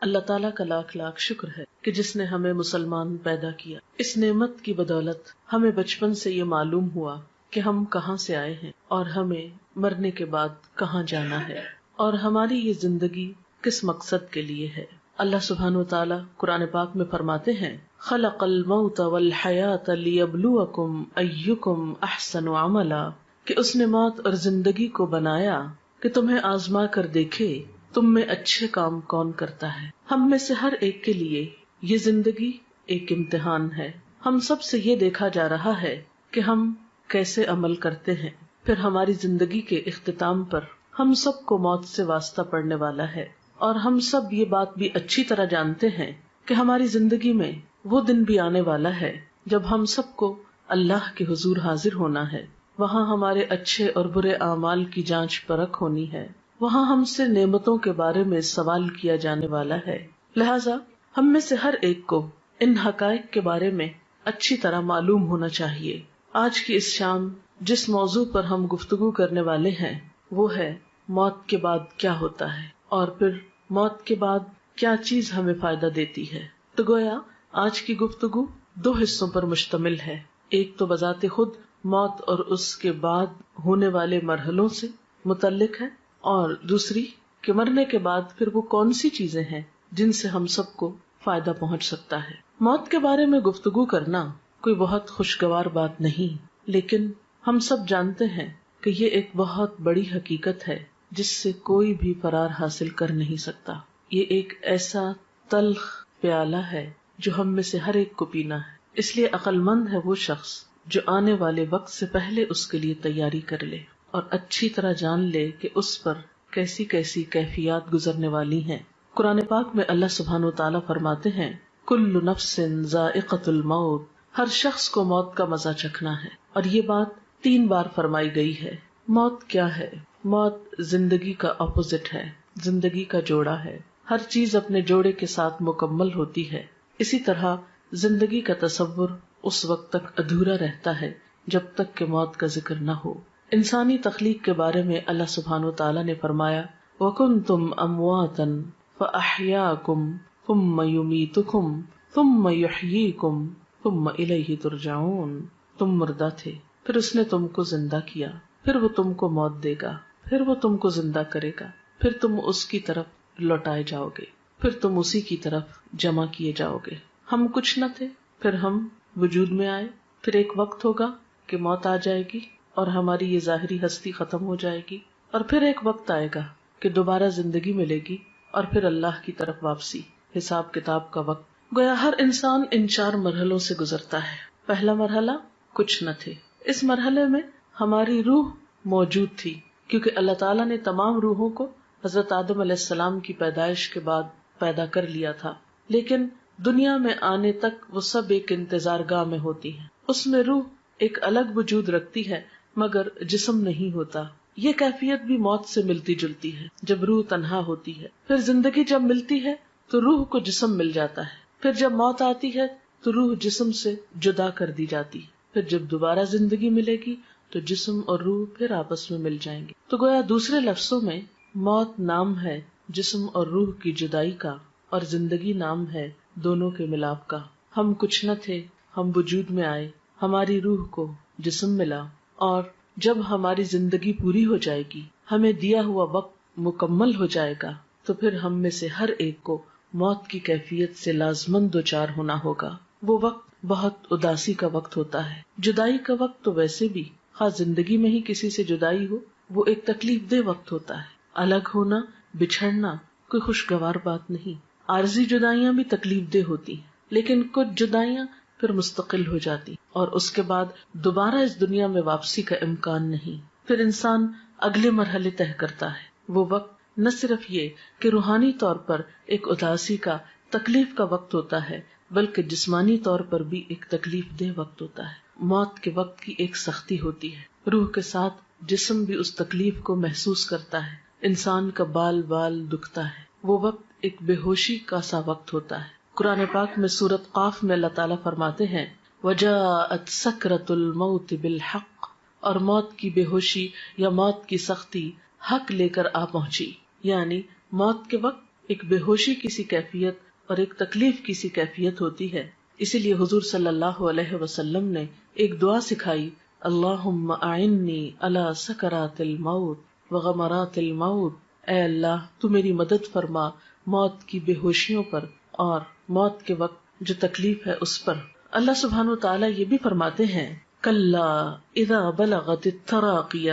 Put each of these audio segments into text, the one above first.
اللہ تعالیٰ کا لاکھ لاکھ شکر ہے کہ جس نے ہمیں مسلمان پیدا کیا. اس نعمت کی بدولت ہمیں بچپن سے یہ معلوم ہوا کہ ہم کہاں سے آئے ہیں اور ہمیں مرنے کے بعد کہاں جانا ہے اور ہماری یہ زندگی کس مقصد کے لیے ہے. اللہ سبحانہ وتعالیٰ قرآن پاک میں فرماتے ہیں خلق الموت والحیات لیبلوکم ایکم احسن عملا، کہ اس نے موت اور زندگی کو بنایا کہ تمہیں آزما کر دیکھے تم میں اچھے کام کون کرتا ہے. ہم میں سے ہر ایک کے لیے یہ زندگی ایک امتحان ہے. ہم سب سے یہ دیکھا جا رہا ہے کہ ہم کیسے عمل کرتے ہیں. پھر ہماری زندگی کے اختتام پر ہم سب کو موت سے واسطہ پڑنے والا ہے، اور ہم سب یہ بات بھی اچھی طرح جانتے ہیں کہ ہماری زندگی میں وہ دن بھی آنے والا ہے جب ہم سب کو اللہ کے حضور حاضر ہونا ہے. وہاں ہمارے اچھے اور برے اعمال کی جانچ پرکھ ہونی ہے. وہاں ہم سے نعمتوں کے بارے میں سوال کیا جانے والا ہے. لہٰذا ہم میں سے ہر ایک کو ان حقائق کے بارے میں اچھی طرح معلوم ہونا چاہیے. آج کی اس شام جس موضوع پر ہم گفتگو کرنے والے ہیں وہ ہے موت کے بعد کیا ہوتا ہے، اور پھر موت کے بعد کیا چیز ہمیں فائدہ دیتی ہے. تو گویا آج کی گفتگو 2 حصوں پر مشتمل ہے. ایک تو بذات خود موت اور اس کے بعد ہونے والے مرحلوں سے متعلق ہے، اور دوسری کہ مرنے کے بعد پھر وہ کون سی چیزیں ہیں جن سے ہم سب کو فائدہ پہنچ سکتا ہے. موت کے بارے میں گفتگو کرنا کوئی بہت خوشگوار بات نہیں، لیکن ہم سب جانتے ہیں کہ یہ ایک بہت بڑی حقیقت ہے جس سے کوئی بھی فرار حاصل کر نہیں سکتا. یہ ایک ایسا تلخ پیالہ ہے جو ہم میں سے ہر ایک کو پینا ہے. اس لیے عقل مند ہے وہ شخص جو آنے والے وقت سے پہلے اس کے لیے تیاری کر لے اور اچھی طرح جان لے کہ اس پر کیسی کیسی کیفیات گزرنے والی ہیں. قرآن پاک میں اللہ سبحانہ وتعالیٰ فرماتے ہیں کل نفس ذائقۃ الموت، ہر شخص کو موت کا مزہ چکھنا ہے. اور یہ بات 3 بار فرمائی گئی ہے. موت کیا ہے؟ موت زندگی کا اپوزٹ ہے، زندگی کا جوڑا ہے. ہر چیز اپنے جوڑے کے ساتھ مکمل ہوتی ہے. اسی طرح زندگی کا تصور اس وقت تک ادھورا رہتا ہے جب تک کہ موت کا ذکر نہ ہو. انسانی تخلیق کے بارے میں اللہ سبحانہ وتعالیٰ نے فرمایا وَكُنْتُمْ أَمْوَاتًا فَأَحْيَاكُمْ ثُمَّ يُمِيتُكُمْ ثُمَّ يُحْيِيكُمْ ثُمَّ إِلَيْهِ تُرْجَعُونَ. تم مردہ تھے، پھر اس نے تم کو زندہ کیا، پھر وہ تم کو موت دے گا، پھر وہ تم کو زندہ کرے گا، پھر تم اس کی طرف لوٹائے جاؤ گے، پھر تم اسی کی طرف جمع کیے جاؤ گے. ہم کچھ نہ تھے، پھر ہم وجود میں آئے، پھر ایک وقت ہوگا کہ موت آ جائے گی اور ہماری یہ ظاہری ہستی ختم ہو جائے گی، اور پھر ایک وقت آئے گا کہ دوبارہ زندگی ملے گی اور پھر اللہ کی طرف واپسی، حساب کتاب کا وقت. گویا ہر انسان ان 4 مرحلوں سے گزرتا ہے. پہلا مرحلہ کچھ نہ تھے. اس مرحلے میں ہماری روح موجود تھی کیونکہ اللہ تعالیٰ نے تمام روحوں کو حضرت آدم علیہ السلام کی پیدائش کے بعد پیدا کر لیا تھا، لیکن دنیا میں آنے تک وہ سب ایک انتظار گاہ میں ہوتی ہیں. اس میں روح ایک الگ وجود رکھتی ہے مگر جسم نہیں ہوتا. یہ کیفیت بھی موت سے ملتی جلتی ہے جب روح تنہا ہوتی ہے. پھر زندگی جب ملتی ہے تو روح کو جسم مل جاتا ہے. پھر جب موت آتی ہے تو روح جسم سے جدا کر دی جاتی ہے. پھر جب دوبارہ زندگی ملے گی تو جسم اور روح پھر آپس میں مل جائیں گے. تو گویا دوسرے لفظوں میں موت نام ہے جسم اور روح کی جدائی کا، اور زندگی نام ہے دونوں کے ملاپ کا. ہم کچھ نہ تھے، ہم وجود میں آئے، ہماری روح کو جسم ملا، اور جب ہماری زندگی پوری ہو جائے گی، ہمیں دیا ہوا وقت مکمل ہو جائے گا، تو پھر ہم میں سے ہر ایک کو موت کی کیفیت سے لازماً دوچار ہونا ہوگا. وہ وقت بہت اداسی کا وقت ہوتا ہے. جدائی کا وقت تو ویسے بھی خاص زندگی میں ہی کسی سے جدائی ہو وہ ایک تکلیف دہ وقت ہوتا ہے. الگ ہونا، بچھڑنا کوئی خوشگوار بات نہیں. عارضی جدائیاں بھی تکلیف دہ ہوتی ہیں، لیکن کچھ جدائیاں پھر مستقل ہو جاتی اور اس کے بعد دوبارہ اس دنیا میں واپسی کا امکان نہیں. پھر انسان اگلے مرحلے طے کرتا ہے. وہ وقت نہ صرف یہ کہ روحانی طور پر ایک اداسی کا، تکلیف کا وقت ہوتا ہے، بلکہ جسمانی طور پر بھی ایک تکلیف دہ وقت ہوتا ہے. موت کے وقت کی ایک سختی ہوتی ہے، روح کے ساتھ جسم بھی اس تکلیف کو محسوس کرتا ہے. انسان کا بال بال دکھتا ہے. وہ وقت ایک بے ہوشی کا سا وقت ہوتا ہے. قرآن پاک میں سورۃ قاف میں اللہ تعالیٰ فرماتے ہیں وَجَاءَتْ سَكْرَةُ الْمَوْتِ بِالْحَقِّ، اور موت کی بے ہوشی یا موت کی سختی حق لے کر آ پہنچی. یعنی موت کے وقت ایک بے ہوشی کی سی کیفیت اور ایک تکلیف کی سی کیفیت ہوتی ہے. اسی لیے حضور صلی اللہ علیہ وسلم نے ایک دعا سکھائی، اللہم اعنی علی سکرات الموت وغمرات الموت. اے اللہ تو میری مدد فرما موت کی بے ہوشیوں پر اور موت کے وقت جو تکلیف ہے اس پر. اللہ سبحانہ وتعالی یہ بھی فرماتے ہیں، کلا اذا بلغت التراقی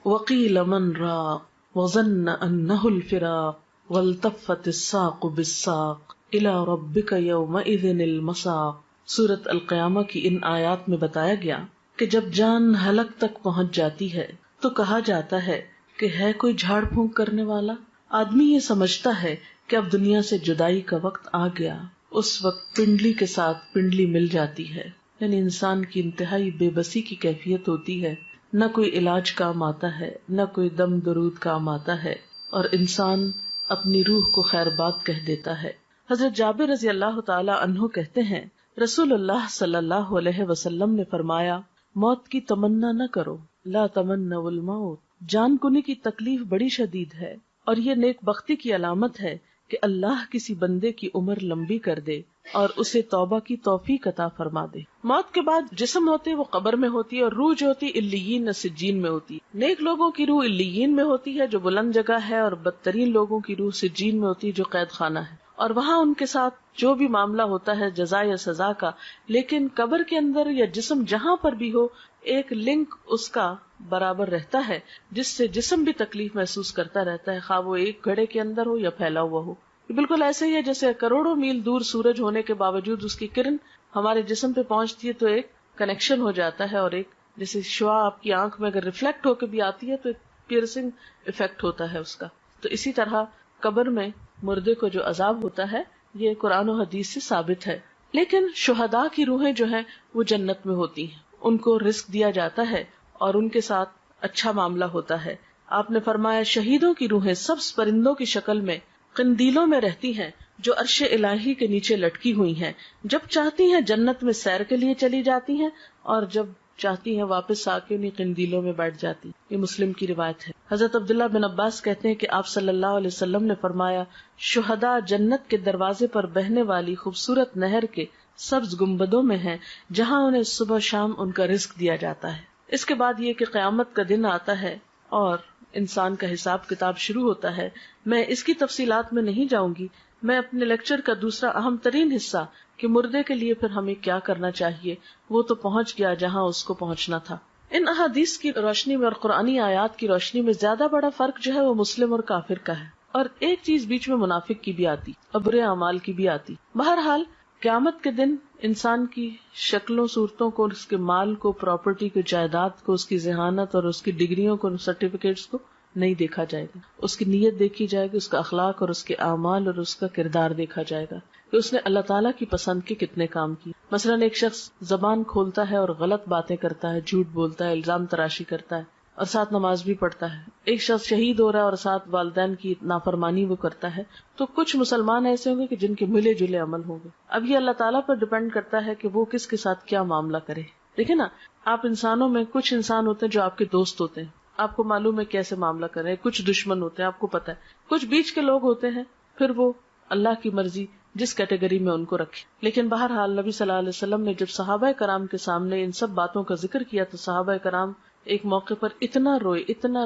وقیل من راق وظن انہ الفراق والتفت الساق بالساق الی ربک یومئذ المساق. سورۃ القیامہ کی ان آیات میں بتایا گیا کہ جب جان حلق تک پہنچ جاتی ہے تو کہا جاتا ہے کہ ہے کوئی جھاڑ پھونک کرنے والا. آدمی یہ سمجھتا ہے کہ اب دنیا سے جدائی کا وقت آ گیا. اس وقت پنڈلی کے ساتھ پنڈلی مل جاتی ہے، یعنی انسان کی انتہائی بے بسی کی کیفیت ہوتی ہے. نہ کوئی علاج کام آتا ہے، نہ کوئی دم درود کام آتا ہے، اور انسان اپنی روح کو خیر بات کہہ دیتا ہے. حضرت جابر رضی اللہ تعالی عنہ کہتے ہیں، رسول اللہ صلی اللہ علیہ وسلم نے فرمایا، موت کی تمنا نہ کرو، لا تمنوا الموت. جان کنی کی تکلیف بڑی شدید ہے، اور یہ نیک بختی کی علامت ہے کہ اللہ کسی بندے کی عمر لمبی کر دے اور اسے توبہ کی توفیق عطا فرما دے. موت کے بعد جسم ہوتے وہ قبر میں ہوتی ہے، اور روح جو ہوتی علیین سجین میں ہوتی ہے. نیک لوگوں کی روح علیین میں ہوتی ہے جو بلند جگہ ہے، اور بدترین لوگوں کی روح سجین میں ہوتی ہے جو قید خانہ ہے، اور وہاں ان کے ساتھ جو بھی معاملہ ہوتا ہے جزا یا سزا کا. لیکن قبر کے اندر یا جسم جہاں پر بھی ہو ایک لنک اس کا برابر رہتا ہے جس سے جسم بھی تکلیف محسوس کرتا رہتا ہے، خواہ وہ ایک گھڑے کے اندر ہو یا پھیلا ہوا ہو. بالکل ایسے ہی ہے جیسے کروڑوں میل دور سورج ہونے کے باوجود اس کی کرن ہمارے جسم پہ پہنچتی ہے تو ایک کنیکشن ہو جاتا ہے، اور ایک جیسے شعاع آپ کی آنکھ میں اگر ریفلیکٹ ہو کے بھی آتی ہے تو ایک پیئرسنگ افیکٹ ہوتا ہے اس کا. تو اسی طرح قبر میں مردے کو جو عذاب ہوتا ہے یہ قرآن و حدیث سے ثابت ہے. لیکن شہداء کی روحیں جو ہیں وہ جنت میں ہوتی ہیں، ان کو رزق دیا جاتا ہے اور ان کے ساتھ اچھا معاملہ ہوتا ہے. آپ نے فرمایا، شہیدوں کی روحیں سبز پرندوں کی شکل میں قندیلوں میں رہتی ہیں جو عرش الہی کے نیچے لٹکی ہوئی ہیں. جب چاہتی ہیں جنت میں سیر کے لیے چلی جاتی ہیں، اور جب چاہتی ہیں واپس آ کے انہیں قندیلوں میں بیٹھ جاتی. یہ مسلم کی روایت ہے. حضرت عبداللہ بن عباس کہتے ہیں کہ آپ صلی اللہ علیہ وسلم نے فرمایا، شہداء جنت کے دروازے پر بہنے والی خوبصورت نہر کے سبز گنبدوں میں ہیں جہاں انہیں صبح شام ان کا رزق دیا جاتا ہے. اس کے بعد یہ کہ قیامت کا دن آتا ہے اور انسان کا حساب کتاب شروع ہوتا ہے. میں اس کی تفصیلات میں نہیں جاؤں گی. میں اپنے لیکچر کا دوسرا اہم ترین حصہ کہ مردے کے لیے پھر ہمیں کیا کرنا چاہیے وہ تو پہنچ گیا جہاں اس کو پہنچنا تھا. ان احادیث کی روشنی میں اور قرآنی آیات کی روشنی میں زیادہ بڑا فرق جو ہے وہ مسلم اور کافر کا ہے، اور ایک چیز بیچ میں منافق کی بھی آتی اور برے اعمال کی بھی آتی. بہرحال قیامت کے دن انسان کی شکلوں صورتوں کو، اس کے مال کو، پراپرٹی کو، جائیداد کو، اس کی ذہانت اور اس کی ڈگریوں کو، سرٹیفکیٹس کو نہیں دیکھا جائے گا. اس کی نیت دیکھی جائے گی، اس کا اخلاق اور اس کے اعمال اور اس کا کردار دیکھا جائے گا کہ اس نے اللہ تعالیٰ کی پسند کے کتنے کام کی. مثلاً ایک شخص زبان کھولتا ہے اور غلط باتیں کرتا ہے، جھوٹ بولتا ہے، الزام تراشی کرتا ہے اور ساتھ نماز بھی پڑھتا ہے. ایک شخص شہید ہو رہا ہے اور ساتھ والدین کی نافرمانی وہ کرتا ہے. تو کچھ مسلمان ایسے ہوں گے کہ جن کے ملے جلے عمل ہوں گے. اب یہ اللہ تعالیٰ پر ڈپینڈ کرتا ہے کہ وہ کس کے ساتھ کیا معاملہ کرے. دیکھیں نا، آپ انسانوں میں کچھ انسان ہوتے ہیں جو آپ کے دوست ہوتے ہیں، آپ کو معلوم ہے کیسے معاملہ کریں. کچھ دشمن ہوتے ہیں، آپ کو پتا ہے. کچھ بیچ کے لوگ ہوتے ہیں، پھر وہ اللہ کی مرضی جس کیٹیگری میں ان کو رکھے. لیکن بہرحال نبی صلی اللہ علیہ وسلم نے جب صحابہ کرام کے سامنے ان سب باتوں کا ذکر کیا تو صحابہ کرام ایک موقع پر اتنا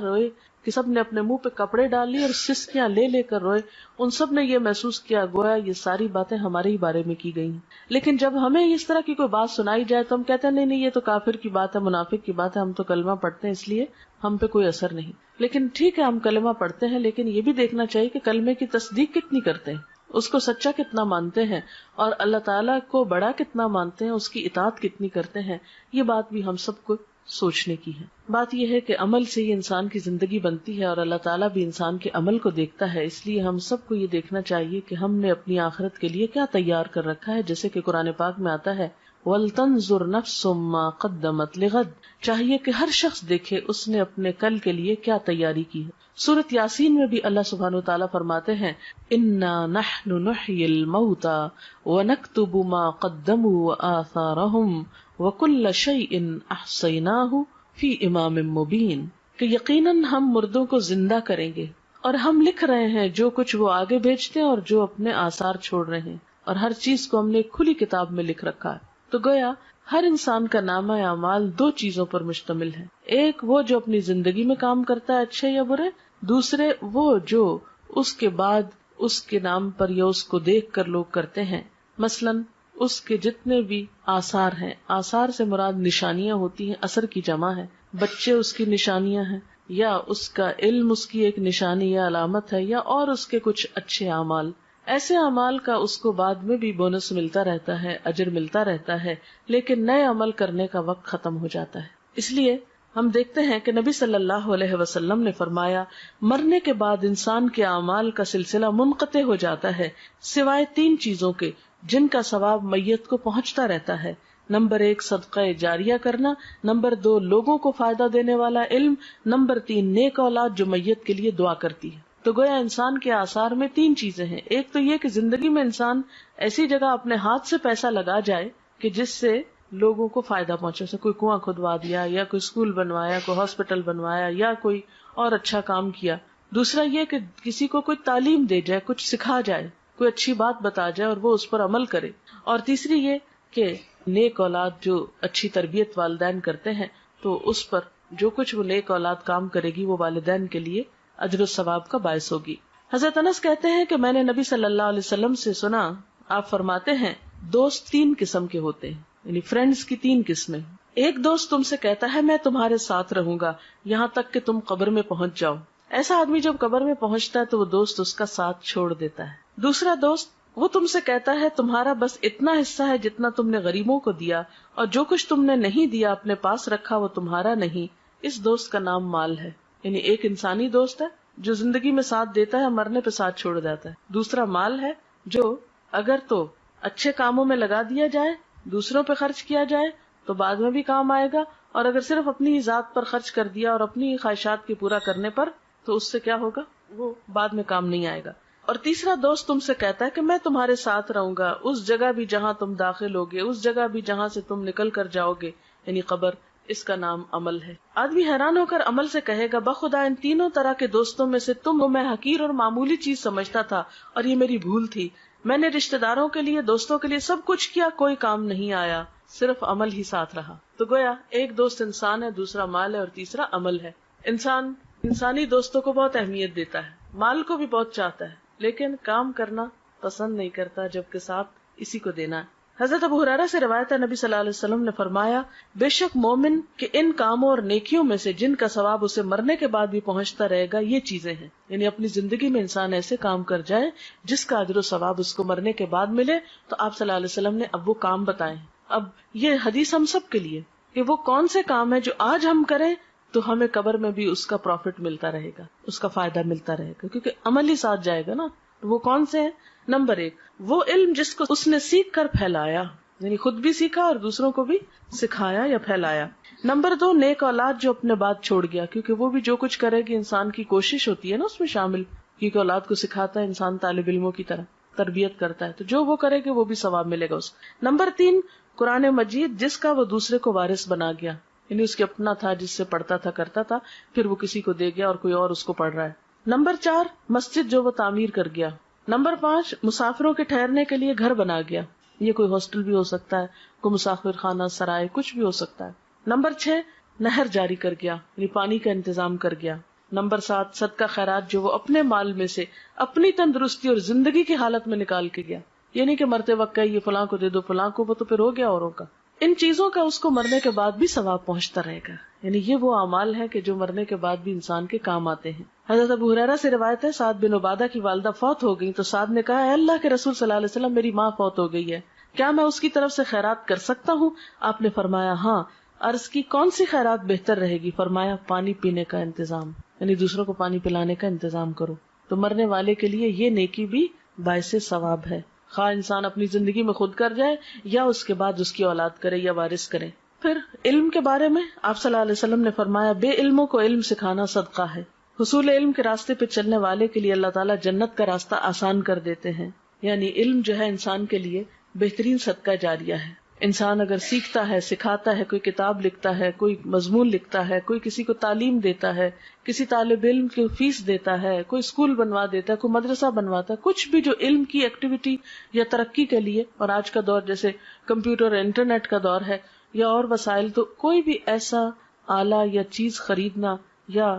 روئے کہ سب نے اپنے منہ پہ کپڑے ڈال لیے اور سسکیاں لے لے کر روئے. ان سب نے یہ محسوس کیا گویا یہ ساری باتیں ہمارے ہی بارے میں کی گئی. لیکن جب ہمیں اس طرح کی کوئی بات سنائی جائے تو ہم کہتے ہیں نہیں یہ تو کافر کی بات ہے، منافق کی بات ہے، ہم تو کلمہ پڑھتے ہیں اس لیے ہم پہ کوئی اثر نہیں. لیکن ٹھیک ہے ہم کلمہ پڑھتے ہیں، لیکن یہ بھی دیکھنا چاہیے کہ کلمے کی تصدیق کتنی کرتے ہیں، اس کو سچا کتنا مانتے ہیں، اور اللہ تعالیٰ کو بڑا کتنا مانتے ہیں، اس کی اطاعت کتنی کرتے ہیں. یہ بات بھی ہم سب کو سوچنے کی ہے. بات یہ ہے کہ عمل سے ہی انسان کی زندگی بنتی ہے اور اللہ تعالیٰ بھی انسان کے عمل کو دیکھتا ہے. اس لیے ہم سب کو یہ دیکھنا چاہیے کہ ہم نے اپنی آخرت کے لیے کیا تیار کر رکھا ہے. جیسے کہ قرآن پاک میں آتا ہے وَلْتَنْظُرْ نَفْسٌ مَّا قَدَّمَتْ لِغَدٍ، چاہیے کہ ہر شخص دیکھے اس نے اپنے کل کے لیے کیا تیاری کی ہے. سورۃ یاسین میں بھی اللہ سبحانہ و تعالیٰ فرماتے ہیں اِنَّا نَحْنُ نُحْيِي الْمَوْتَىٰ وَنَكْتُبُ مَا قَدَّمُوا وَآثَارَهُمْ وَكُلَّ شَيْءٍ أَحْصَيْنَاهُ فِي إِمَامٍ مُبِينٍ، کہ یقیناً ہم مردوں کو زندہ کریں گے اور ہم لکھ رہے ہیں جو کچھ وہ آگے بھیجتے ہیں اور جو اپنے آثار چھوڑ رہے ہیں، اور ہر چیز کو ہم نے ایک کھلی کتاب میں لکھ رکھا ہے. تو گویا ہر انسان کا نامہ اعمال دو چیزوں پر مشتمل ہے، ایک وہ جو اپنی زندگی میں کام کرتا ہے اچھے یا برے، دوسرے وہ جو اس کے بعد اس کے نام پر یا اس کو دیکھ کر لوگ کرتے ہیں. مثلاً اس کے جتنے بھی آثار ہیں، آثار سے مراد نشانیاں ہوتی ہیں، اثر کی جمع ہے. بچے اس کی نشانیاں ہیں، یا اس کا علم اس کی ایک نشانی یا علامت ہے، یا اور اس کے کچھ اچھے اعمال. ایسے اعمال کا اس کو بعد میں بھی بونس ملتا رہتا ہے، اجر ملتا رہتا ہے، لیکن نئے عمل کرنے کا وقت ختم ہو جاتا ہے. اس لیے ہم دیکھتے ہیں کہ نبی صلی اللہ علیہ وسلم نے فرمایا مرنے کے بعد انسان کے اعمال کا سلسلہ منقطع ہو جاتا ہے سوائے تین چیزوں کے جن کا ثواب میت کو پہنچتا رہتا ہے. نمبر 1 صدقہ جاریہ کرنا، نمبر 2 لوگوں کو فائدہ دینے والا علم، نمبر 3 نیک اولاد جو میت کے لیے دعا کرتی ہے. تو گویا انسان کے آثار میں تین چیزیں ہیں. ایک تو یہ کہ زندگی میں انسان ایسی جگہ اپنے ہاتھ سے پیسہ لگا جائے کہ جس سے لوگوں کو فائدہ پہنچے، سے کوئی کنواں کھدوا دیا یا کوئی اسکول بنوایا، کوئی ہاسپٹل بنوایا یا کوئی اور اچھا کام کیا. دوسرا یہ کہ کسی کو کوئی تعلیم دے جائے، کچھ سکھا جائے، کوئی اچھی بات بتا جائے اور وہ اس پر عمل کرے. اور تیسری یہ کہ نیک اولاد جو اچھی تربیت والدین کرتے ہیں تو اس پر جو کچھ وہ نیک اولاد کام کرے گی وہ والدین کے لیے اجر و ثواب کا باعث ہوگی. حضرت انس کہتے ہیں کہ میں نے نبی صلی اللہ علیہ وسلم سے سنا، آپ فرماتے ہیں دوست تین قسم کے ہوتے ہیں، یعنی فرینڈز کی تین قسمیں. ایک دوست تم سے کہتا ہے میں تمہارے ساتھ رہوں گا یہاں تک کہ تم قبر میں پہنچ جاؤ. ایسا آدمی جب قبر میں پہنچتا ہے تو وہ دوست اس کا ساتھ چھوڑ دیتا ہے. دوسرا دوست وہ تم سے کہتا ہے تمہارا بس اتنا حصہ ہے جتنا تم نے غریبوں کو دیا، اور جو کچھ تم نے نہیں دیا اپنے پاس رکھا وہ تمہارا نہیں. اس دوست کا نام مال ہے. یعنی ایک انسانی دوست ہے جو زندگی میں ساتھ دیتا ہے، مرنے پہ ساتھ چھوڑ جاتا ہے. دوسرا مال ہے جو اگر تو اچھے کاموں میں لگا دیا جائے، دوسروں پہ خرچ کیا جائے تو بعد میں بھی کام آئے گا، اور اگر صرف اپنی ذات پر خرچ کر دیا اور اپنی خواہشات کے پورا کرنے پر تو اس سے کیا ہوگا، وہ بعد میں کام نہیں آئے گا. اور تیسرا دوست تم سے کہتا ہے کہ میں تمہارے ساتھ رہوں گا اس جگہ بھی جہاں تم داخل ہوگے، اس جگہ بھی جہاں سے تم نکل کر جاؤ گے، یعنی قبر. اس کا نام عمل ہے. آدمی حیران ہو کر عمل سے کہے گا بخدا ان تینوں طرح کے دوستوں میں سے تم میں حقیر اور معمولی چیز سمجھتا تھا اور یہ میری بھول تھی. میں نے رشتہ داروں کے لیے، دوستوں کے لیے سب کچھ کیا، کوئی کام نہیں آیا، صرف عمل ہی ساتھ رہا. تو گویا ایک دوست انسان ہے، دوسرا مال ہے اور تیسرا عمل ہے. انسان انسانی دوستوں کو بہت اہمیت دیتا ہے، مال کو بھی بہت چاہتا ہے، لیکن کام کرنا پسند نہیں کرتا جبکہ ساتھ اسی کو دینا ہے. حضرت ابو ہریرہ سے روایت ہے نبی صلی اللہ علیہ وسلم نے فرمایا بے شک مومن کے ان کاموں اور نیکیوں میں سے جن کا ثواب اسے مرنے کے بعد بھی پہنچتا رہے گا یہ چیزیں ہیں. یعنی اپنی زندگی میں انسان ایسے کام کر جائے جس کا اجر و ثواب اس کو مرنے کے بعد ملے. تو آپ صلی اللہ علیہ وسلم نے اب وہ کام بتائے. اب یہ حدیث ہم سب کے لیے کہ وہ کون سے کام ہیں جو آج ہم کریں تو ہمیں قبر میں بھی اس کا پروفٹ ملتا رہے گا، اس کا فائدہ ملتا رہے گا، کیونکہ عمل ہی ساتھ جائے گا نا. وہ کون سے ہیں؟ نمبر 1 وہ علم جس کو اس نے سیکھ کر پھیلایا، یعنی خود بھی سیکھا اور دوسروں کو بھی سکھایا یا پھیلایا. نمبر 2 نیک اولاد جو اپنے بعد چھوڑ گیا، کیونکہ وہ بھی جو کچھ کرے گی انسان کی کوشش ہوتی ہے نا اس میں شامل، کیونکہ اولاد کو سکھاتا ہے انسان، طالب علموں کی طرح تربیت کرتا ہے، تو جو وہ کرے گا وہ بھی ثواب ملے گا اس. نمبر 3 قرآن مجید جس کا وہ دوسرے کو وارث بنا گیا، یعنی اس کے اپنا تھا جس سے پڑھتا تھا کرتا تھا، پھر وہ کسی کو دے گیا اور کوئی اور اس کو پڑھ رہا ہے. نمبر 4 مسجد جو وہ تعمیر کر گیا. نمبر 5 مسافروں کے ٹھہرنے کے لیے گھر بنا گیا، یہ کوئی ہاسٹل بھی ہو سکتا ہے، کوئی مسافر خانہ، سرائے، کچھ بھی ہو سکتا ہے. نمبر 6 نہر جاری کر گیا، یعنی پانی کا انتظام کر گیا. نمبر 7 صدقہ خیرات جو وہ اپنے مال میں سے اپنی تندرستی اور زندگی کی حالت میں نکال کے گیا، یعنی کہ مرتے وقت یہ فلاں کو دے دو فلاں کو، وہ تو پھر ہو گیا اوروں کا. ان چیزوں کا اس کو مرنے کے بعد بھی ثواب پہنچتا رہے گا. یعنی یہ وہ اعمال ہے کہ جو مرنے کے بعد بھی انسان کے کام آتے ہیں. حضرت ابو ہریرہ سے روایت ہے سعد بن عبادہ کی والدہ فوت ہو گئی تو سعد نے کہا اے اللہ کے رسول صلی اللہ علیہ وسلم میری ماں فوت ہو گئی ہے، کیا میں اس کی طرف سے خیرات کر سکتا ہوں؟ آپ نے فرمایا ہاں. عرض کی کون سی خیرات بہتر رہے گی؟ فرمایا پانی پینے کا انتظام، یعنی دوسروں کو پانی پلانے کا انتظام کرو. تو مرنے والے کے لیے یہ نیکی بھی باعث ثواب ہے، خواہ انسان اپنی زندگی میں خود کر جائے یا اس کے بعد اس کی اولاد کرے یا وارث کرے. پھر علم کے بارے میں آپ صلی اللہ علیہ وسلم نے فرمایا بے علموں کو علم سکھانا صدقہ ہے. حصول علم کے راستے پہ چلنے والے کے لیے اللہ تعالیٰ جنت کا راستہ آسان کر دیتے ہیں. یعنی علم جو ہے انسان کے لیے بہترین صدقہ جاریہ ہے. انسان اگر سیکھتا ہے، سکھاتا ہے، کوئی کتاب لکھتا ہے، کوئی مضمون لکھتا ہے، کوئی کسی کو تعلیم دیتا ہے، کسی طالب علم کی فیس دیتا ہے، کوئی اسکول بنوا دیتا ہے، کوئی مدرسہ بنواتا ہے، کچھ بھی جو علم کی ایکٹیویٹی یا ترقی کے لیے، اور آج کا دور جیسے کمپیوٹر انٹرنیٹ کا دور ہے یا اور وسائل، تو کوئی بھی ایسا آلہ یا چیز خریدنا یا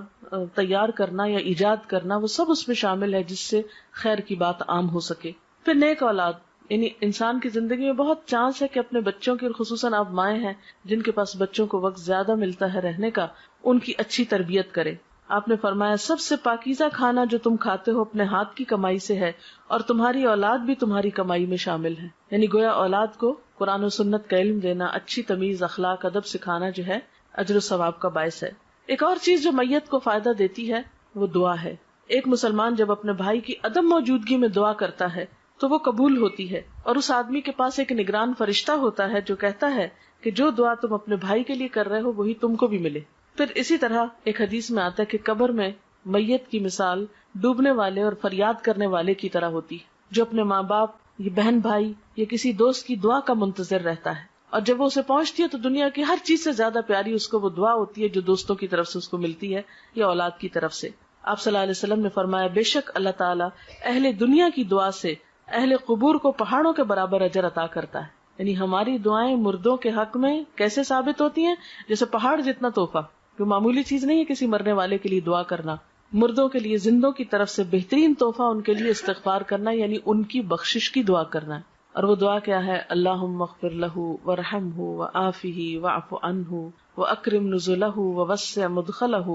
تیار کرنا یا ایجاد کرنا، وہ سب اس میں شامل ہے جس سے خیر کی بات عام ہو سکے. پھر نیک اولاد، یعنی انسان کی زندگی میں بہت چانس ہے کہ اپنے بچوں کی، اور خصوصاً آپ مائیں ہیں جن کے پاس بچوں کو وقت زیادہ ملتا ہے رہنے کا، ان کی اچھی تربیت کرے. آپ نے فرمایا سب سے پاکیزہ کھانا جو تم کھاتے ہو اپنے ہاتھ کی کمائی سے ہے، اور تمہاری اولاد بھی تمہاری کمائی میں شامل ہے. یعنی گویا اولاد کو قرآن و سنت کا علم دینا، اچھی تمیز، اخلاق، ادب سکھانا جو ہے اجر و ثواب کا باعث ہے. ایک اور چیز جو میت کو فائدہ دیتی ہے وہ دعا ہے. ایک مسلمان جب اپنے بھائی کی عدم موجودگی میں دعا کرتا ہے تو وہ قبول ہوتی ہے، اور اس آدمی کے پاس ایک نگران فرشتہ ہوتا ہے جو کہتا ہے کہ جو دعا تم اپنے بھائی کے لیے کر رہے ہو وہی تم کو بھی ملے. پھر اسی طرح ایک حدیث میں آتا ہے کہ قبر میں میت کی مثال ڈوبنے والے اور فریاد کرنے والے کی طرح ہوتی ہے، جو اپنے ماں باپ یا بہن بھائی یا کسی دوست کی دعا کا منتظر رہتا ہے، اور جب وہ اسے پہنچتی ہے تو دنیا کی ہر چیز سے زیادہ پیاری اس کو وہ دعا ہوتی ہے جو دوستوں کی طرف سے اس کو ملتی ہے یا اولاد کی طرف سے. آپ صلی اللہ علیہ وسلم نے فرمایا بے شک اللہ تعالیٰ اہل دنیا کی دعا سے اہل قبور کو پہاڑوں کے برابر اجر عطا کرتا ہے. یعنی ہماری دعائیں مردوں کے حق میں کیسے ثابت ہوتی ہیں؟ جیسے پہاڑ جتنا تحفہ، جو معمولی چیز نہیں ہے کسی مرنے والے کے لیے دعا کرنا. مردوں کے لیے زندوں کی طرف سے بہترین تحفہ ان کے لیے استغفار کرنا، یعنی ان کی بخشش کی دعا کرنا ہے. اور وہ دعا کیا ہے؟ اللہم اغفر لہ وارحمہ وعافہ واعف عنہ واکرم نزلہ ووسع مدخلہ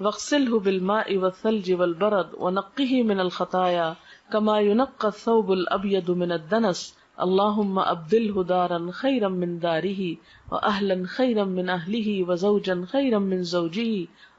واغسلہ بالماء والثلج والبرد ونقہ من الخطایا کما ينقى الثوب الابيض من الدنس اللہم ابدلہ دارا خیرا من دارہ واہلا خیرا من اہلہ وزوجا خیرا من زوجہ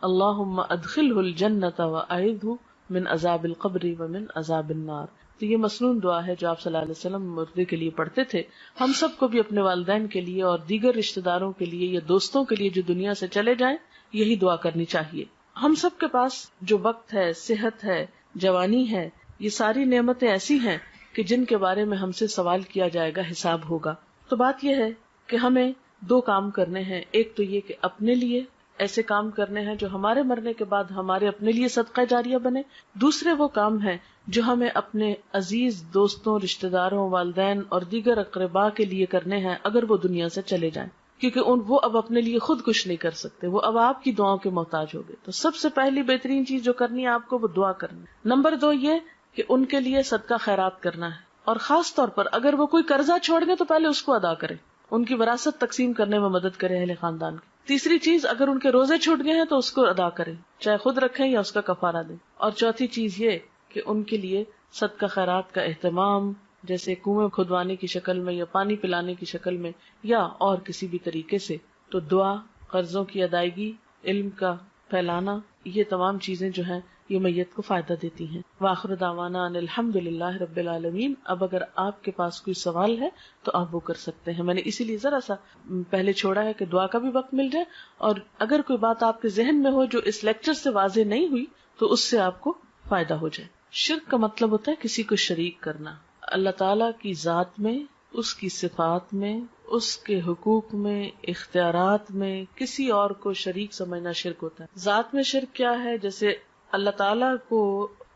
اللہم ادخلہ الجنۃ واعذہ من عذاب القبر ومن عذاب النار. تو یہ مسنون دعا ہے جو آپ صلی اللہ علیہ وسلم مردے کے لیے پڑھتے تھے. ہم سب کو بھی اپنے والدین کے لیے اور دیگر رشتہ داروں کے لیے یا دوستوں کے لیے جو دنیا سے چلے جائیں یہی دعا کرنی چاہیے. ہم سب کے پاس جو وقت ہے، صحت ہے، جوانی ہے، یہ ساری نعمتیں ایسی ہیں کہ جن کے بارے میں ہم سے سوال کیا جائے گا، حساب ہوگا. تو بات یہ ہے کہ ہمیں دو کام کرنے ہیں. ایک تو یہ کہ اپنے لیے ایسے کام کرنے ہیں جو ہمارے مرنے کے بعد ہمارے اپنے لیے صدقہ جاریہ بنے. دوسرے وہ کام ہیں جو ہمیں اپنے عزیز دوستوں، رشتہ داروں، والدین اور دیگر اقرباء کے لیے کرنے ہیں اگر وہ دنیا سے چلے جائیں، کیونکہ وہ اب اپنے لیے خود کچھ نہیں کر سکتے، وہ اب آپ کی دعاؤں کے محتاج ہو گئے. تو سب سے پہلی بہترین چیز جو کرنی ہے آپ کو وہ دعا کرنی. نمبر 2 یہ کہ ان کے لیے صدقہ خیرات کرنا ہے، اور خاص طور پر اگر وہ کوئی قرضہ چھوڑ گئے تو پہلے اس کو ادا کریں، ان کی وراثت تقسیم کرنے میں مدد کریں اہل خاندان کی. تیسری چیز، اگر ان کے روزے چھوٹ گئے ہیں تو اس کو ادا کریں، چاہے خود رکھیں یا اس کا کفارہ دیں. اور چوتھی چیز یہ کہ ان کے لیے صدقہ خیرات کا اہتمام، جیسے کنویں کھدوانے کی شکل میں یا پانی پلانے کی شکل میں یا اور کسی بھی طریقے سے. تو دعا، قرضوں کی ادائیگی، علم کا پھیلانا، یہ تمام چیزیں جو ہیں یہ میت کو فائدہ دیتی ہیں. وآخر دعوانا ان الحمد للہ رب العالمین. اب اگر آپ کے پاس کوئی سوال ہے تو آپ وہ کر سکتے ہیں. میں نے اسی لیے ذرا سا پہلے چھوڑا ہے کہ دعا کا بھی وقت مل جائے، اور اگر کوئی بات آپ کے ذہن میں ہو جو اس لیکچر سے واضح نہیں ہوئی تو اس سے آپ کو فائدہ ہو جائے. شرک کا مطلب ہوتا ہے کسی کو شریک کرنا. اللہ تعالیٰ کی ذات میں، اس کی صفات میں، اس کے حقوق میں، اختیارات میں کسی اور کو شریک سمجھنا شرک ہوتا ہے. ذات میں شرک کیا ہے؟ جیسے اللہ تعالیٰ کو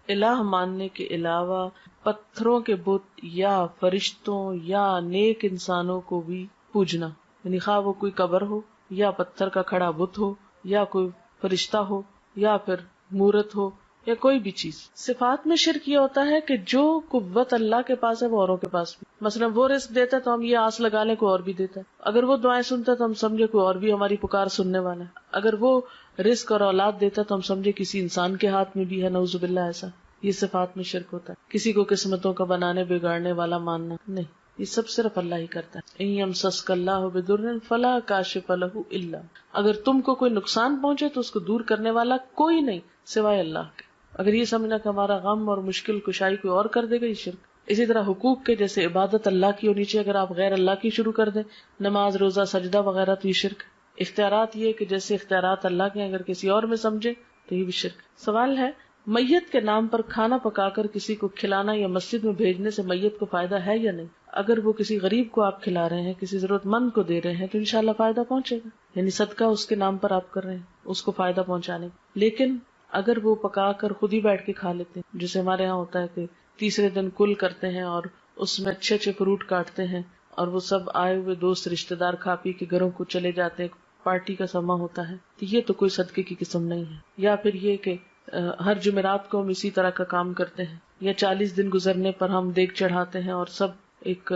الہ ماننے کے علاوہ پتھروں کے بت یا فرشتوں یا نیک انسانوں کو بھی پوجنا، یعنی خواہ وہ کوئی قبر ہو یا پتھر کا کھڑا بت ہو یا کوئی فرشتہ ہو یا پھر مورت ہو یا کوئی بھی چیز. صفات میں شرک یہ ہوتا ہے کہ جو قوت اللہ کے پاس ہے وہ اوروں کے پاس بھی. مثلا وہ رزق دیتا ہے تو ہم یہ آس لگا لیں کوئی اور بھی دیتا ہے. اگر وہ دعائیں سنتا ہے تو ہم سمجھے کوئی اور بھی ہماری پکار سننے والا ہے. اگر وہ رزق اور اولاد دیتا ہے تو ہم سمجھے کسی انسان کے ہاتھ میں بھی ہے، نعوذ باللہ. ایسا یہ صفات میں شرک ہوتا ہے. کسی کو قسمتوں کا بنانے بگاڑنے والا ماننا نہیں، یہ سب صرف اللہ ہی کرتا ہے. ان یمسسک اللہ بضر فلا کاشف لہ الا، اگر تم کو کوئی نقصان پہنچے تو اس کو دور کرنے والا کوئی نہیں سوائے اللہ کے. اگر یہ سمجھنا کہ ہمارا غم اور مشکل کشائی کوئی اور کر دے گا، یہ شرک. اسی طرح حقوق کے، جیسے عبادت اللہ کی ہونی چاہیے، اگر آپ غیر اللہ کی شروع کر دیں، نماز، روزہ، سجدہ وغیرہ، تو یہ شرک. اختیارات، یہ کہ جیسے اختیارات اللہ کے اگر کسی اور میں سمجھے تو یہ بھی شرک. سوال ہے میت کے نام پر کھانا پکا کر کسی کو کھلانا یا مسجد میں بھیجنے سے میت کو فائدہ ہے یا نہیں؟ اگر وہ کسی غریب کو آپ کھلا رہے ہیں، کسی ضرورت مند کو دے رہے ہیں، تو انشاءاللہ فائدہ پہنچے گا، یعنی صدقہ اس کے نام پر آپ کر رہے ہیں، اس کو فائدہ پہنچانے کا۔ لیکن اگر وہ پکا کر خود ہی بیٹھ کے کھا لیتے ہیں، جیسے ہمارے ہاں ہوتا ہے کہ تیسرے دن کل کرتے ہیں اور اس میں اچھے اچھے فروٹ کاٹتے ہیں اور وہ سب آئے ہوئے دوست رشتہ دار کھا پی کے گھروں کو چلے جاتے ہیں، پارٹی کا سما ہوتا ہے، تو یہ تو کوئی صدقے کی قسم نہیں ہے۔ یا پھر یہ کہ ہر جمعرات کو ہم اسی طرح کا کام کرتے ہیں، یا 40 دن گزرنے پر ہم دیگ چڑھاتے ہیں اور سب ایک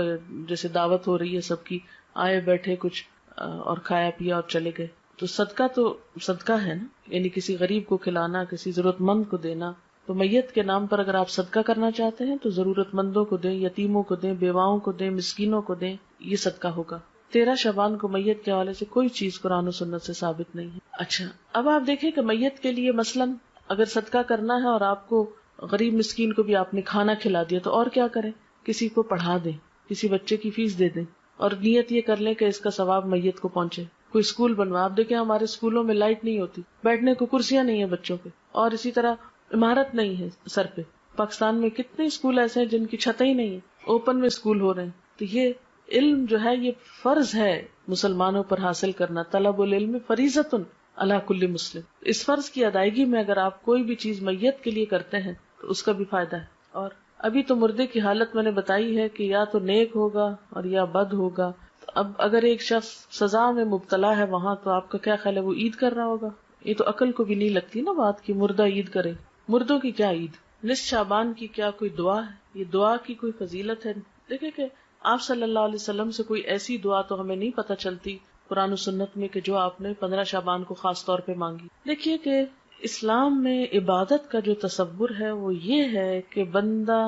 جیسے دعوت ہو رہی ہے سب کی، آئے بیٹھے کچھ اور کھایا پیا اور چلے گئے، تو صدقہ ہے نا، یعنی کسی غریب کو کھلانا، کسی ضرورت مند کو دینا۔ تو میت کے نام پر اگر آپ صدقہ کرنا چاہتے ہیں تو ضرورت مندوں کو دیں، یتیموں کو دیں، بیواؤں کو دیں، مسکینوں کو دیں، یہ صدقہ ہوگا۔ 13 شعبان کو میت کے حوالے سے کوئی چیز قرآن و سنت سے ثابت نہیں ہے۔ اچھا، اب آپ دیکھیں کہ میت کے لیے مثلاً اگر صدقہ کرنا ہے اور آپ کو غریب مسکین کو بھی آپ نے کھانا کھلا دیا، تو اور کیا کریں؟ کسی کو پڑھا دیں، کسی بچے کی فیس دے دیں، اور نیت یہ کر لیں کہ اس کا ثواب میت کو پہنچے۔ کوئی اسکول بنوا، آپ دیکھیں ہمارے اسکولوں میں لائٹ نہیں ہوتی، بیٹھنے کو کرسیاں نہیں ہیں بچوں پہ، اور اسی طرح عمارت نہیں ہے سر پہ۔ پاکستان میں کتنے اسکول ایسے ہیں جن کی چھتیں ہی نہیں ہیں، اوپن میں اسکول ہو رہے ہیں۔ تو یہ علم جو ہے یہ فرض ہے مسلمانوں پر حاصل کرنا، طلب العلم فریضۃ علی کل مسلم۔ اس فرض کی ادائیگی میں اگر آپ کوئی بھی چیز میت کے لیے کرتے ہیں تو اس کا بھی فائدہ ہے۔ اور ابھی تو مردے کی حالت میں نے بتائی ہے کہ یا تو نیک ہوگا اور یا بد ہوگا۔ تو اب اگر ایک شخص سزا میں مبتلا ہے وہاں، تو آپ کا کیا خیال ہے وہ عید کر رہا ہوگا؟ یہ تو عقل کو بھی نہیں لگتی نا بات کہ مردہ عید کرے۔ مردوں کی کیا عید؟ نصف شعبان کی کیا کوئی دعا ہے؟ یہ دعا کی کوئی فضیلت ہے؟ دیکھیں کہ آپ صلی اللہ علیہ وسلم سے کوئی ایسی دعا تو ہمیں نہیں پتہ چلتی قرآن و سنت میں کہ جو آپ نے 15 شعبان کو خاص طور پہ مانگی۔ دیکھیے کہ اسلام میں عبادت کا جو تصور ہے وہ یہ ہے کہ بندہ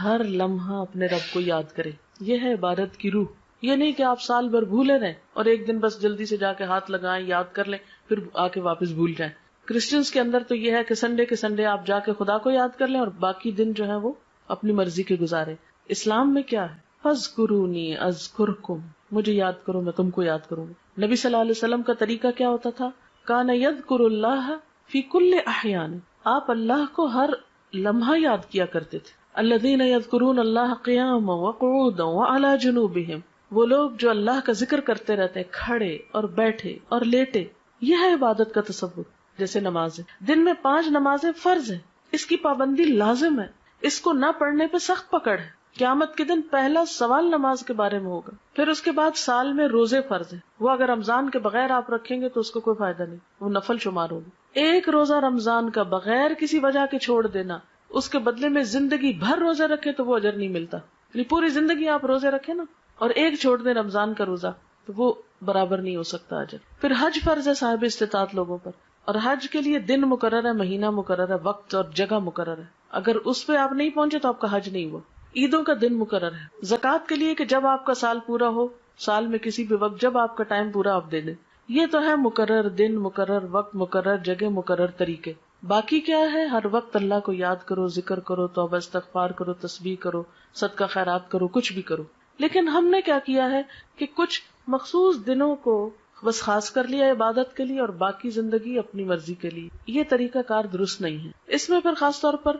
ہر لمحہ اپنے رب کو یاد کرے، یہ ہے عبادت کی روح۔ یہ نہیں کہ آپ سال بھر بھولے رہیں اور ایک دن بس جلدی سے جا کے ہاتھ لگائیں، یاد کر لیں، پھر آ کے واپس بھول جائیں۔ کرسچنس کے اندر تو یہ ہے کہ سنڈے کے سنڈے آپ جا کے خدا کو یاد کر لیں اور باقی دن جو ہے وہ اپنی مرضی کے گزارے۔ اسلام میں کیا ہے؟ فاذکرونی اذکرکم، مجھے یاد کرو میں تم کو یاد کروں گا۔ نبی صلی اللہ علیہ وسلم کا طریقہ کیا ہوتا تھا؟ کان یذکر اللہ فی کل احیان، آپ اللہ کو ہر لمحہ یاد کیا کرتے تھے۔ الذین یذکرون اللہ قیاما وقعودا وعلی جنوبہم، وہ لوگ جو اللہ کا ذکر کرتے رہتے ہیں کھڑے اور بیٹھے اور لیٹے۔ یہ ہے عبادت کا تصور۔ جیسے نمازیں، دن میں 5 نمازیں فرض ہیں، اس کی پابندی لازم ہے، اس کو نہ پڑھنے پہ سخت پکڑ ہے۔ قیامت کے دن پہلا سوال نماز کے بارے میں ہوگا۔ پھر اس کے بعد سال میں روزے فرض ہیں، وہ اگر رمضان کے بغیر آپ رکھیں گے تو اس کو کوئی فائدہ نہیں، وہ نفل شمار ہوگی۔ ایک روزہ رمضان کا بغیر کسی وجہ کے چھوڑ دینا، اس کے بدلے میں زندگی بھر روزے رکھے تو وہ اجر نہیں ملتا۔ یعنی پوری زندگی آپ روزے رکھیں نا اور ایک چھوڑ دیں رمضان کا روزہ تو وہ برابر نہیں ہو سکتا اجر۔ پھر حج فرض ہے صاحب استطاعت لوگوں پر، اور حج کے لیے دن مقرر ہے، مہینہ مقرر ہے، وقت اور جگہ مقرر ہے۔ اگر اس پہ آپ نہیں پہنچے تو آپ کا حج نہیں ہوا۔ عیدوں کا دن مقرر ہے، زکوٰۃ کے لیے کہ جب آپ کا سال پورا ہو، سال میں کسی بھی وقت جب آپ کا ٹائم پورا آپ دے دیں۔ یہ تو ہے مقرر دن، مقرر وقت، مقرر جگہ، مقرر طریقے۔ باقی کیا ہے؟ ہر وقت اللہ کو یاد کرو، ذکر کرو، توبہ استغفار کرو، تسبیح کرو، صدقہ خیرات کرو، کچھ بھی کرو۔ لیکن ہم نے کیا کیا ہے کہ کچھ مخصوص دنوں کو بس خاص کر لیا عبادت کے لیے اور باقی زندگی اپنی مرضی کے لیے۔ یہ طریقہ کار درست نہیں ہے۔ اس میں پھر خاص طور پر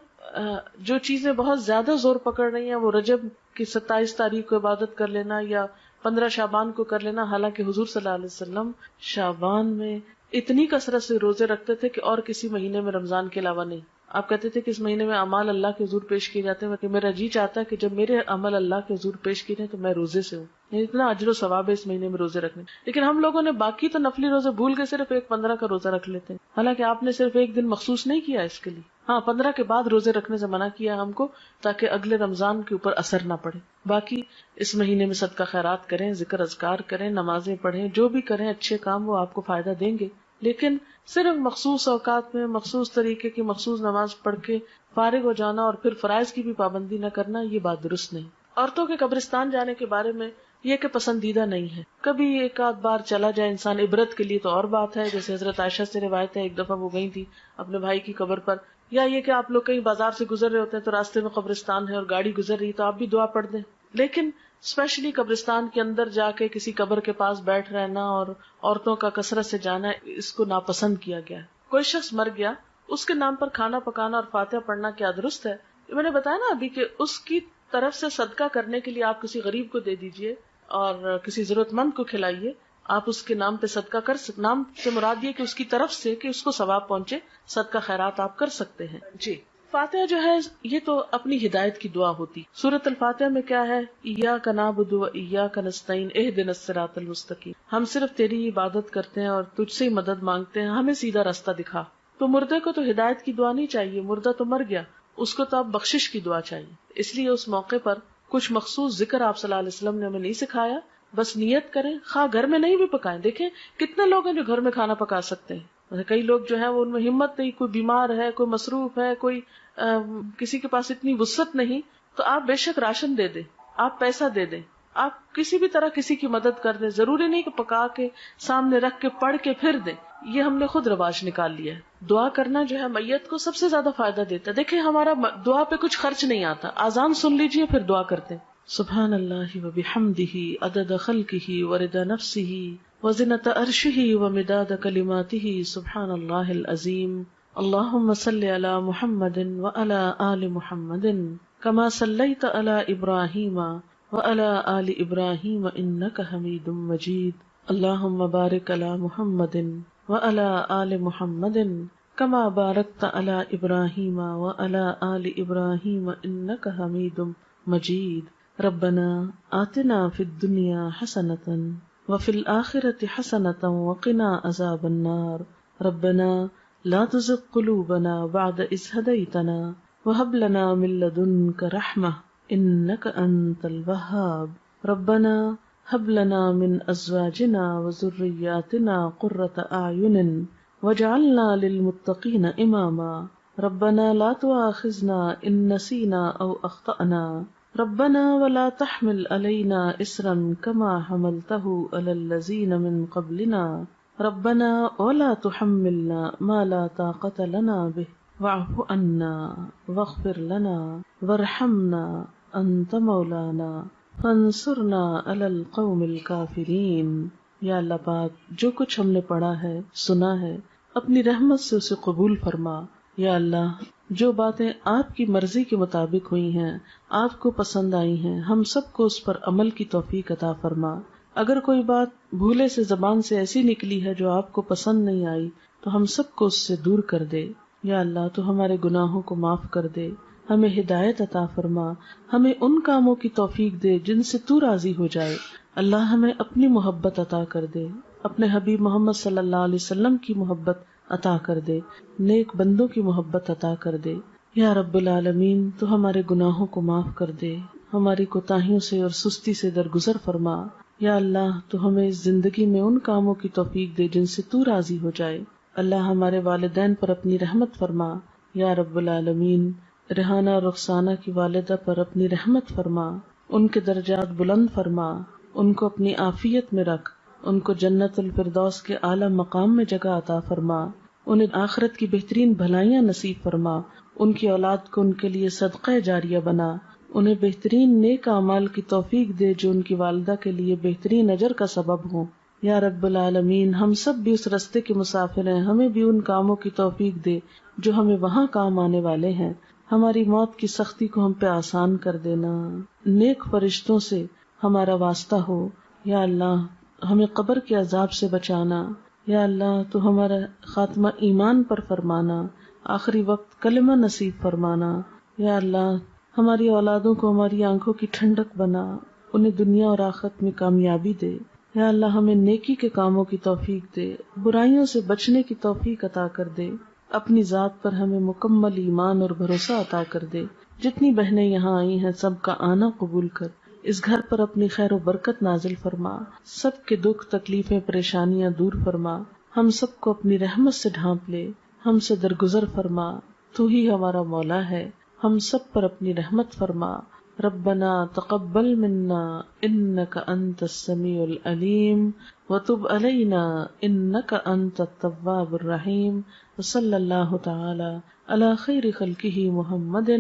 جو چیزیں بہت زیادہ زور پکڑ رہی ہیں وہ رجب کی 27 تاریخ کو عبادت کر لینا یا 15 شعبان کو کر لینا، حالانکہ حضور صلی اللہ علیہ وسلم شعبان میں اتنی کثرت سے روزے رکھتے تھے کہ اور کسی مہینے میں رمضان کے علاوہ نہیں۔ آپ کہتے تھے کہ اس مہینے میں اعمال اللہ کے حضور پیش کیے جاتے ہیں کہ میرا جی چاہتا ہے کہ جب میرے عمل اللہ کے حضور پیش کیے جائیں تو میں روزے سے ہوں، یعنی اتنا اجر و ثواب ہے اس مہینے میں روزے رکھنے۔ لیکن ہم لوگوں نے باقی تو نفلی روزے بھول کے صرف ایک 15 کا روزہ رکھ لیتے ہیں، حالانکہ آپ نے صرف ایک دن مخصوص نہیں کیا اس کے لیے۔ ہاں 15 کے بعد روزے رکھنے سے منع کیا ہم کو تاکہ اگلے رمضان کے اوپر اثر نہ پڑے۔ باقی اس مہینے میں صدقہ خیرات کریں، ذکر اذکار کریں، نمازیں پڑھیں، جو بھی کریں اچھے کام وہ آپ کو فائدہ دیں گے۔ لیکن صرف مخصوص اوقات میں مخصوص طریقے کی مخصوص نماز پڑھ کے فارغ ہو جانا اور پھر فرائض کی بھی پابندی نہ کرنا، یہ بات درست نہیں۔ عورتوں کے قبرستان جانے کے بارے میں یہ کہ پسندیدہ نہیں ہے، کبھی ایک آدھ بار چلا جائے انسان عبرت کے لیے تو اور بات ہے، جیسے حضرت عائشہ سے روایت ہے ایک دفعہ وہ گئی تھی اپنے بھائی کی قبر پر، یا یہ کہ آپ لوگ کہیں بازار سے گزر رہے ہوتے ہیں تو راستے میں قبرستان ہے اور گاڑی گزر رہی تو آپ بھی دعا پڑھ دیں۔ لیکن اسپیشلی قبرستان کے اندر جا کے کسی قبر کے پاس بیٹھ رہنا اور عورتوں کا کثرت سے جانا، اس کو ناپسند کیا گیا ہے۔ کوئی شخص مر گیا، اس کے نام پر کھانا پکانا اور فاتحہ پڑھنا کیا درست ہے؟ میں نے بتایا نا ابھی کہ اس کی طرف سے صدقہ کرنے کے لیے آپ کسی غریب کو دے دیجئے اور کسی ضرورت مند کو کھلائیے. آپ اس کے نام پہ صدقہ کر سکتے. نام سے مراد یہ کہ اس کی طرف سے کہ اس کو ثواب پہنچے، صدقہ خیرات آپ کر سکتے ہیں. جی فاتحہ جو ہے یہ تو اپنی ہدایت کی دعا ہوتی. سورۃ الفاتحہ میں کیا ہے؟ ایاک نعبد و ایاک نستعین اہدنا الصراط المستقیم. ہم صرف تیری عبادت کرتے ہیں اور تجھ سے ہی مدد مانگتے ہیں، ہمیں سیدھا راستہ دکھا. تو مردے کو تو ہدایت کی دعا نہیں چاہیے، مردہ تو مر گیا، اس کو تو اب بخشش کی دعا چاہیے. اس لیے اس موقع پر کچھ مخصوص ذکر آپ صلی اللہ علیہ وسلم نے ہمیں نہیں سکھایا. بس نیت کریں، خواہ گھر میں نہیں بھی پکائیں. دیکھیں کتنے لوگ ہیں جو گھر میں کھانا پکا سکتے ہیں. کئی لوگ جو ہیں وہ ان میں ہمت نہیں، کوئی بیمار ہے، کوئی مصروف ہے، کوئی کسی کے پاس اتنی وسعت نہیں. تو آپ بے شک راشن دے دیں، آپ پیسہ دے دیں، آپ کسی بھی طرح کسی کی مدد کر دیں. ضروری نہیں کہ پکا کے سامنے رکھ کے پڑھ کے پھر دیں. یہ ہم نے خود رواج نکال لیا ہے. دعا کرنا جو ہے میت کو سب سے زیادہ فائدہ دیتا ہے. دیکھیں ہمارا دعا پہ کچھ خرچ نہیں آتا. اذان سن لیجئے پھر دعا کرتے ہیں. سبحان اللہ وبحمدہ عدد خلقہ ورضا نفسہ وزنۃ عرشہ ومداد کلماتہ سبحان اللہ العظیم. اللہم صل علی محمد وعلی آل محمد کما صلیت علی ابراہیم وعلی آل ابراہیم انک حمید مجید. اللہم بارک علی محمد وعلی آل محمد کما بارکت علی ابراہیم وعلی آل ابراہیم انک حمید مجید. ربنا آتنا فی الدنیا حسنۃ وفی الآخرۃ حسنۃ وقنا عذاب النار. ربنا لا تزغ قلوبنا بعد إذ هديتنا وهب لنا من لدنك رحمة إنك أنت الوهاب. ربنا هب لنا من أزواجنا وذرياتنا قرة أعين واجعلنا للمتقين إماما. ربنا لا تؤاخذنا إن نسينا أو أخطأنا. ربنا ولا تحمل علينا إصرا كما حملته على الذين من قبلنا. ربنا ولا تحملنا ما لا طاقة لنا به واعف عنا واغفر لنا وارحمنا أنت مولانا فانصرنا على القوم الكافرين. یا اللہ پاک جو کچھ ہم نے پڑھا ہے سنا ہے اپنی رحمت سے اسے قبول فرما. یا اللہ جو باتیں آپ کی مرضی کے مطابق ہوئی ہیں، آپ کو پسند آئی ہیں، ہم سب کو اس پر عمل کی توفیق عطا فرما. اگر کوئی بات بھولے سے زبان سے ایسی نکلی ہے جو آپ کو پسند نہیں آئی تو ہم سب کو اس سے دور کر دے. یا اللہ تو ہمارے گناہوں کو معاف کر دے، ہمیں ہدایت عطا فرما، ہمیں ان کاموں کی توفیق دے جن سے تو راضی ہو جائے. اللہ ہمیں اپنی محبت عطا کر دے، اپنے حبیب محمد صلی اللہ علیہ وسلم کی محبت عطا کر دے، نیک بندوں کی محبت عطا کر دے. یا رب العالمین تو ہمارے گناہوں کو معاف کر دے، ہماری کوتاہیوں سے اور سستی سے درگزر فرما. یا اللہ تو ہمیں اس زندگی میں ان کاموں کی توفیق دے جن سے تو راضی ہو جائے. اللہ ہمارے والدین پر اپنی رحمت فرما. یا رب العالمین ریحانہ اور رخسانہ کی والدہ پر اپنی رحمت فرما، ان کے درجات بلند فرما، ان کو اپنی عافیت میں رکھ، ان کو جنت الفردوس کے اعلیٰ مقام میں جگہ عطا فرما، انہیں آخرت کی بہترین بھلائیاں نصیب فرما، ان کی اولاد کو ان کے لیے صدقہ جاریہ بنا، انہیں بہترین نیک اعمال کی توفیق دے جو ان کی والدہ کے لیے بہترین اجر کا سبب ہوں. یا رب العالمین ہم سب بھی اس رستے کے مسافر ہیں، ہمیں بھی ان کاموں کی توفیق دے جو ہمیں وہاں کام آنے والے ہیں. ہماری موت کی سختی کو ہم پہ آسان کر دینا، نیک فرشتوں سے ہمارا واسطہ ہو. یا اللہ ہمیں قبر کے عذاب سے بچانا. یا اللہ تو ہمارا خاتمہ ایمان پر فرمانا، آخری وقت کلمہ نصیب فرمانا. یا اللہ ہماری اولادوں کو ہماری آنکھوں کی ٹھنڈک بنا، انہیں دنیا اور آخرت میں کامیابی دے. یا اللہ ہمیں نیکی کے کاموں کی توفیق دے، برائیوں سے بچنے کی توفیق عطا کر دے. اپنی ذات پر ہمیں مکمل ایمان اور بھروسہ عطا کر دے. جتنی بہنیں یہاں آئی ہیں سب کا آنا قبول کر، اس گھر پر اپنی خیر و برکت نازل فرما، سب کے دکھ تکلیفیں پریشانیاں دور فرما، ہم سب کو اپنی رحمت سے ڈھانپ لے، ہم سے درگزر فرما. تو ہی ہمارا مولا ہے، ہم سب پر اپنی رحمت فرما. ربنا تقبل منا انک انت السمیع العلیم وتب علینا انک انت التواب الرحیم. وصلی اللہ تعالی علی خیر خلقہ محمد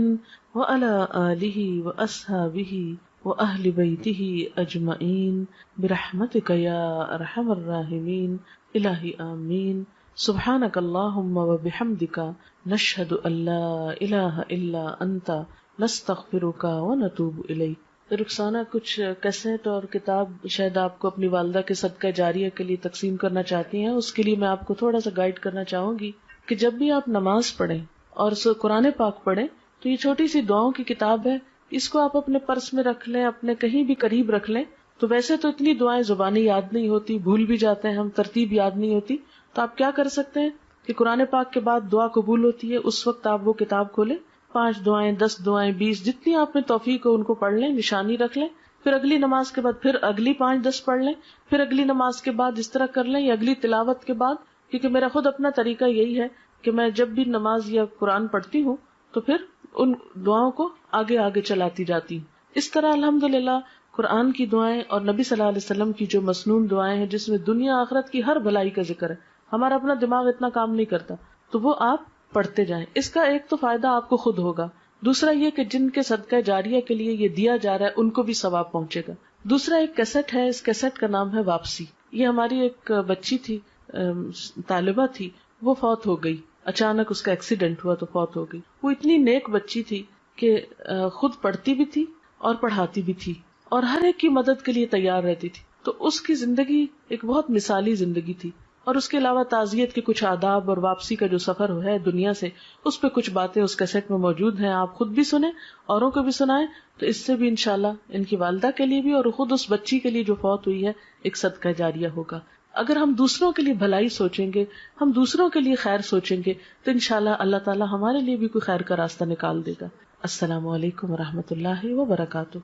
وعلی آلہ واصحابہ وأهل بيته أجمعين برحمتك يا أرحم الراحمين. إلهي آمين. سبحانک اللہم و بحمدک نشہد ان لا الہ الا انت نستغفرک و نتوب الیک۔ رخسانہ، کچھ کیسٹ اور کتاب شاید آپ کو اپنی والدہ کے صدقہ جاریہ کے لیے تقسیم کرنا چاہتی ہیں، اس کے لیے میں آپ کو تھوڑا سا گائیڈ کرنا چاہوں گی کہ جب بھی آپ نماز پڑھیں اور قرآن پاک پڑھیں تو یہ چھوٹی سی دعاؤں کی کتاب ہے، اس کو آپ اپنے پرس میں رکھ لیں، اپنے کہیں بھی قریب رکھ لیں۔ تو ویسے تو اتنی دعائیں زبانی یاد نہیں ہوتی، بھول بھی جاتے ہیں ہم، ترتیب یاد نہیں ہوتی، تو آپ کیا کر سکتے ہیں کہ قرآن پاک کے بعد دعا قبول ہوتی ہے، اس وقت آپ وہ کتاب کھولیں، 5 دعائیں، 10 دعائیں، 20 جتنی آپ میں توفیق ہو ان کو پڑھ لیں، نشانی رکھ لیں، پھر اگلی نماز کے بعد پھر اگلی 5-10 پڑھ لیں، پھر اگلی نماز کے بعد اس طرح کر لیں، یا اگلی تلاوت کے بعد، کیونکہ میرا خود اپنا طریقہ یہی ہے کہ میں جب بھی نماز یا قرآن پڑھتی ہوں تو پھر ان دعاؤں کو آگے آگے چلاتی جاتی ہوں۔ اس طرح الحمدللہ قرآن کی دعائیں اور نبی صلی اللہ علیہ وسلم کی جو مسنون دعائیں ہیں جس میں دنیا آخرت کی ہر بھلائی کا ذکر ہے، ہمارا اپنا دماغ اتنا کام نہیں کرتا، تو وہ آپ پڑھتے جائیں۔ اس کا ایک تو فائدہ آپ کو خود ہوگا، دوسرا یہ کہ جن کے صدقہ جاریہ کے لیے یہ دیا جا رہا ہے ان کو بھی ثواب پہنچے گا۔ دوسرا ایک کیسٹ ہے، اس کیسٹ کا نام ہے واپسی۔ یہ ہماری ایک بچی تھی، طالبہ تھی، وہ فوت ہو گئی، اچانک اس کا ایکسیڈنٹ ہوا تو فوت ہو گئی۔ وہ اتنی نیک بچی تھی کہ خود پڑھتی بھی تھی اور پڑھاتی بھی تھی اور ہر ایک کی مدد کے لیے تیار رہتی تھی، تو اس کی زندگی ایک بہت مثالی زندگی تھی۔ اور اس کے علاوہ تعزیت کے کچھ آداب اور واپسی کا جو سفر ہے دنیا سے، اس پہ کچھ باتیں اس کیسٹ میں موجود ہیں، آپ خود بھی سنیں، اوروں کو بھی سنائیں، تو اس سے بھی انشاءاللہ ان کی والدہ کے لیے بھی اور خود اس بچی کے لیے جو فوت ہوئی ہے ایک صدقہ جاریہ ہوگا۔ اگر ہم دوسروں کے لیے بھلائی سوچیں گے، ہم دوسروں کے لیے خیر سوچیں گے، تو انشاءاللہ اللہ تعالی ہمارے لیے بھی کوئی خیر کا راستہ نکال دے گا۔ السلام علیکم ورحمۃ اللہ وبرکاتہ۔